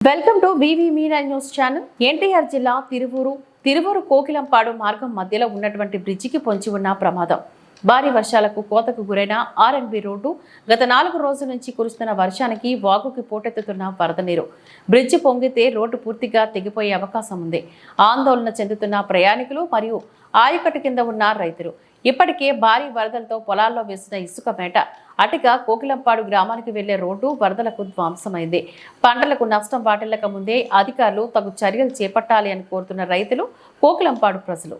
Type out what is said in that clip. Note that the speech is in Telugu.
Welcome to VV media news channel. NTR జిల్లా తిరువూరు కోకిలంపాడు మార్గం మధ్యలో ఉన్నటువంటి బ్రిడ్జికి పొంచి ఉన్న ప్రమాదం. భారీ వర్షాలకు కోతకు గురైన ఆర్ఎన్బి రోడ్డు. గత 4 రోజుల నుంచి కురుస్తున్న వర్షానికి వాగుకి పోటెత్తుతున్న వరద నీరు. బ్రిడ్జి పొంగితే రోడ్డు పూర్తిగా తెగిపోయే అవకాశం ఉంది. ఆందోళన చెందుతున్న ప్రయాణికులు మరియు ఆయకట్టు కింద ఉన్న రైతులు. ఇప్పటికే భారీ వరదలతో పొలాల్లో వేసిన ఇసుక మేట అటుగా కోకిలంపాడు గ్రామానికి వెళ్లే రోడ్డు వరదలకు ధ్వంసమైంది. పంటలకు నష్టం వాటిల్లక ముందే అధికారులు తగు చర్యలు చేపట్టాలి అని కోరుతున్న రైతులు, కోకిలంపాడు ప్రజలు.